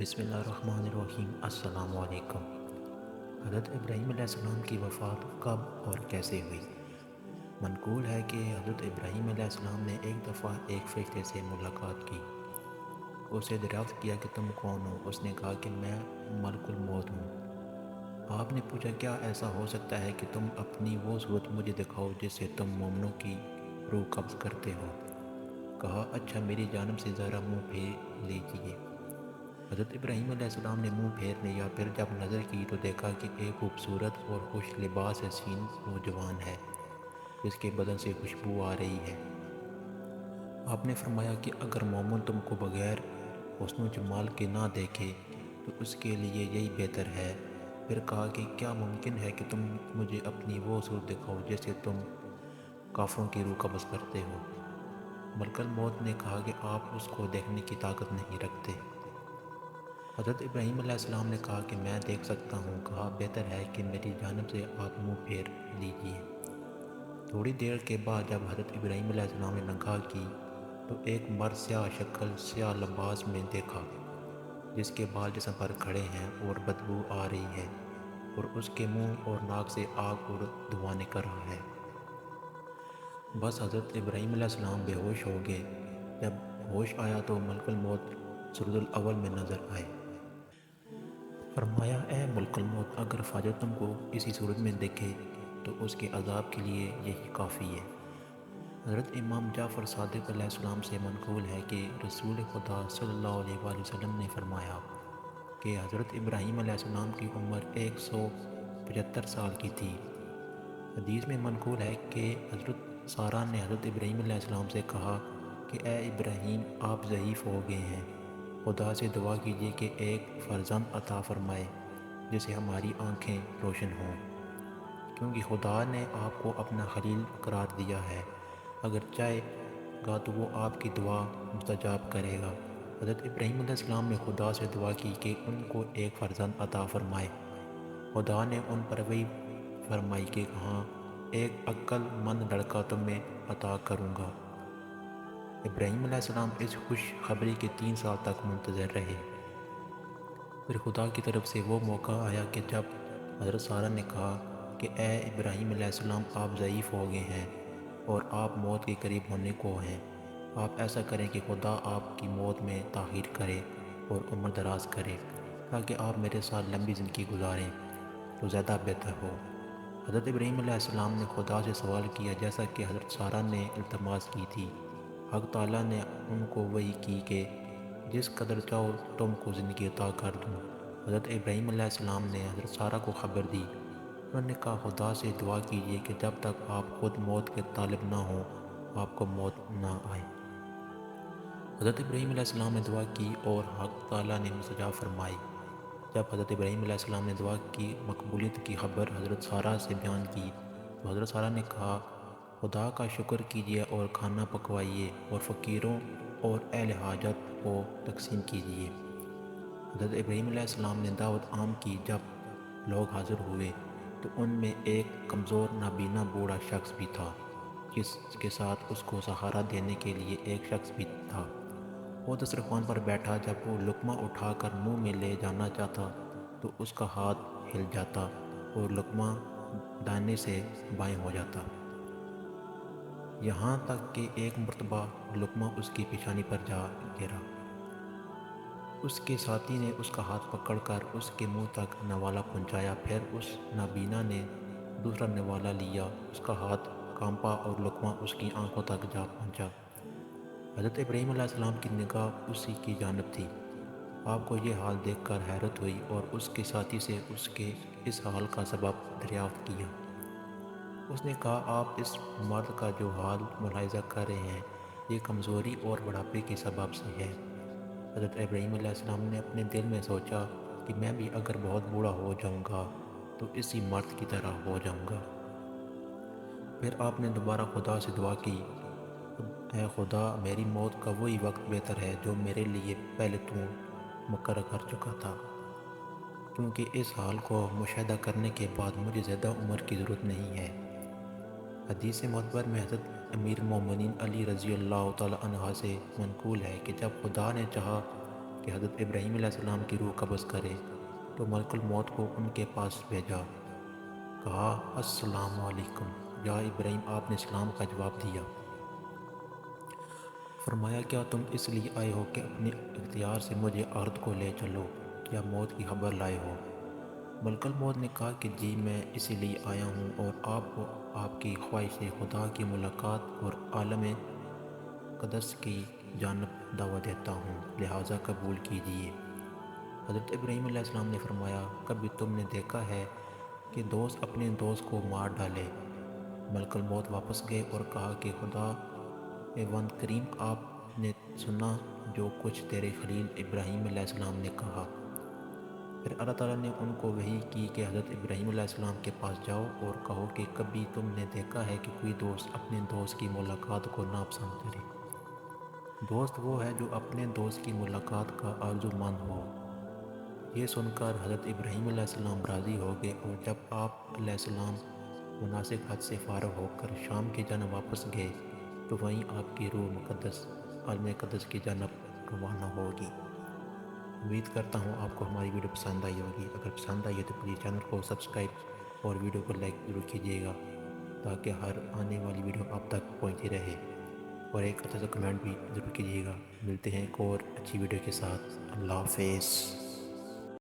بسم اللہ الرحمن الرحیم۔ السلام علیکم۔ حضرت ابراہیم علیہ السلام کی وفات کب اور کیسے ہوئی؟ منقول ہے کہ حضرت ابراہیم علیہ السلام نے ایک دفعہ ایک فرشتے سے ملاقات کی۔ اسے دریافت کیا کہ تم کون ہو؟ اس نے کہا کہ میں ملک الموت ہوں۔ آپ نے پوچھا کیا ایسا ہو سکتا ہے کہ تم اپنی وہ صورت مجھے دکھاؤ جس سے تم مومنوں کی روح قبض کرتے ہو؟ کہا اچھا میری جانب سے ذرا منہ پھیر لیجیے۔ حضرت ابراہیم علیہ السلام نے منہ پھیر لیا، پھر جب نظر کی تو دیکھا کہ ایک خوبصورت اور خوش لباس حسین نوجوان ہے جس کے بدن سے خوشبو آ رہی ہے۔ آپ نے فرمایا کہ اگر مومن تم کو بغیر حسن و جمال کے نہ دیکھے تو اس کے لیے یہی بہتر ہے۔ پھر کہا کہ کیا ممکن ہے کہ تم مجھے اپنی وہ صورت دکھاؤ جس سے تم کافروں کی روح قبض کرتے ہو؟ ملک الموت نے کہا کہ آپ اس کو دیکھنے کی طاقت نہیں رکھتے۔ حضرت ابراہیم علیہ السلام نے کہا کہ میں دیکھ سکتا ہوں۔ کہا بہتر ہے کہ میری جانب سے آپ منہ پھیر لیجیے۔ تھوڑی دیر کے بعد جب حضرت ابراہیم علیہ السلام نے نگاہ کی تو ایک مرد سیاہ شکل سیاہ لباس میں دیکھا جس کے بال جسم پر کھڑے ہیں اور بدبو آ رہی ہے اور اس کے منہ اور ناک سے آگ اور دھواں نکل رہا ہے۔ بس حضرت ابراہیم علیہ السلام بے ہوش ہو گئے۔ جب ہوش آیا تو ملک الموت سورۃ الاول میں نظر آئے۔ فرمایا اے ملک الموت، اگر فاجر تم کو اسی صورت میں دیکھے تو اس کے عذاب کے لیے یہی کافی ہے۔ حضرت امام جعفر صادق علیہ السلام سے منقول ہے کہ رسول خدا صلی اللہ علیہ وآلہ وسلم نے فرمایا کہ حضرت ابراہیم علیہ السلام کی عمر 175 سال کی تھی۔ حدیث میں منقول ہے کہ حضرت سارہ نے حضرت ابراہیم علیہ السلام سے کہا کہ اے ابراہیم آپ ضعیف ہو گئے ہیں، خدا سے دعا کیجیے کہ ایک فرزند عطا فرمائے جس سے ہماری آنکھیں روشن ہوں، کیونکہ خدا نے آپ کو اپنا خلیل قرار دیا ہے، اگر چاہے گا تو وہ آپ کی دعا مستجاب کرے گا۔ حضرت ابراہیم علیہ السلام نے خدا سے دعا کی کہ ان کو ایک فرزند عطا فرمائے۔ خدا نے ان پر وحی فرمائی کہ ہاں، ایک عقل مند لڑکا تمہیں عطا کروں گا۔ ابراہیم علیہ السلام اس خوش خبری کے 3 سال تک منتظر رہے۔ پھر خدا کی طرف سے وہ موقع آیا کہ جب حضرت سارہ نے کہا کہ اے ابراہیم علیہ السلام آپ ضعیف ہو گئے ہیں اور آپ موت کے قریب ہونے کو ہیں، آپ ایسا کریں کہ خدا آپ کی موت میں تاخیر کرے اور عمر دراز کرے تاکہ آپ میرے ساتھ لمبی زندگی گزاریں تو زیادہ بہتر ہو۔ حضرت ابراہیم علیہ السلام نے خدا سے سوال کیا جیسا کہ حضرت سارہ نے التماس کی تھی۔ حق تعالیٰ نے ان کو وحی کی کہ جس قدر چاہو تم کو زندگی عطا کر دوں۔ حضرت ابراہیم علیہ السلام نے حضرت سارہ کو خبر دی۔ انہوں نے کہا خدا سے دعا کیجیے کہ جب تک آپ خود موت کے طالب نہ ہوں آپ کو موت نہ آئے۔ حضرت ابراہیم علیہ السلام نے دعا کی اور حق تعالیٰ نے مستجاب فرمائی۔ جب حضرت ابراہیم علیہ السلام نے دعا کی مقبولیت کی خبر حضرت سارہ سے بیان کی تو حضرت سارہ نے کہا خدا کا شکر کیجیے اور کھانا پکوائیے اور فقیروں اور اہل حاجت کو تقسیم کیجیے۔ حضرت ابراہیم علیہ السلام نے دعوت عام کی۔ جب لوگ حاضر ہوئے تو ان میں ایک کمزور نابینا بوڑھا شخص بھی تھا جس کے ساتھ اس کو سہارا دینے کے لیے ایک شخص بھی تھا۔ وہ دسترخوان پر بیٹھا، جب وہ لقمہ اٹھا کر منہ میں لے جانا چاہتا تو اس کا ہاتھ ہل جاتا اور لقمہ دانے سے بائیں ہو جاتا، یہاں تک کہ ایک مرتبہ لقمہ اس کی پیشانی پر جا گرا۔ اس کے ساتھی نے اس کا ہاتھ پکڑ کر اس کے منہ تک نوالہ پہنچایا، پھر اس نابینا نے دوسرا نوالہ لیا، اس کا ہاتھ کانپا اور لقمہ اس کی آنکھوں تک جا پہنچا۔ حضرت ابراہیم علیہ السلام کی نگاہ اسی کی جانب تھی۔ آپ کو یہ حال دیکھ کر حیرت ہوئی اور اس کے ساتھی سے اس کے اس حال کا سبب دریافت کیا۔ اس نے کہا آپ اس مرد کا جو حال ملاحظہ کر رہے ہیں یہ کمزوری اور بڑھاپے کے سبب سے ہے۔ حضرت ابراہیم علیہ السلام نے اپنے دل میں سوچا کہ میں بھی اگر بہت بوڑھا ہو جاؤں گا تو اسی مرد کی طرح ہو جاؤں گا۔ پھر آپ نے دوبارہ خدا سے دعا کی، اے خدا میری موت کا وہی وقت بہتر ہے جو میرے لیے پہلے تو مقرر کر چکا تھا، کیونکہ اس حال کو مشاہدہ کرنے کے بعد مجھے زیادہ عمر کی ضرورت نہیں ہے۔ حدیث معتبر میں حضرت امیر المومنین علی رضی اللہ تعالیٰ عنہ سے منقول ہے کہ جب خدا نے چاہا کہ کہ حضرت ابراہیم علیہ السلام کی روح قبض کرے تو ملک الموت کو ان کے پاس بھیجا۔ کہا السلام علیکم یا ابراہیم، آپ نے اسلام کا جواب دیا۔ فرمایا کیا تم اس لیے آئے ہو کہ اپنے اختیار سے مجھے ارض کو لے چلو یا موت کی خبر لائے ہو؟ ملک الموت نے کہا کہ جی میں اسی لیے آیا ہوں اور آپ کو آپ کی خواہش خدا کی ملاقات اور عالم قدس کی جانب دعوت دیتا ہوں، لہٰذا قبول کیجیے۔ حضرت ابراہیم علیہ السلام نے فرمایا کبھی تم نے دیکھا ہے کہ دوست اپنے دوست کو مار ڈالے؟ ملک الموت واپس گئے اور کہا کہ خدا وند کریم، آپ نے سنا جو کچھ تیرے خلیل ابراہیم علیہ السلام نے کہا۔ پھر اللہ تعالیٰ نے ان کو وحی کی کہ حضرت ابراہیم علیہ السلام کے پاس جاؤ اور کہو کہ کبھی تم نے دیکھا ہے کہ کوئی دوست اپنے دوست کی ملاقات کو ناپسند کرے؟ دوست وہ ہے جو اپنے دوست کی ملاقات کا آرزو مند ہو۔ یہ سن کر حضرت ابراہیم علیہ السلام راضی ہو گئے، اور جب آپ علیہ السلام مناسک حد سے فارغ ہو کر شام کی جانب واپس گئے تو وہیں آپ کی روح مقدس عالم قدس کی جانب روانہ ہوگی۔ امید کرتا ہوں آپ کو ہماری ویڈیو پسند آئی ہوگی۔ اگر پسند آئی ہے تو پلیز چینل کو سبسکرائب اور ویڈیو کو لائک ضرور کیجیے گا تاکہ ہر آنے والی ویڈیو آپ تک پہنچتی رہے، اور ایک اچھا سا کمنٹ بھی ضرور کیجیے گا۔ ملتے ہیں ایک اور اچھی ویڈیو کے ساتھ۔ اللہ حافظ۔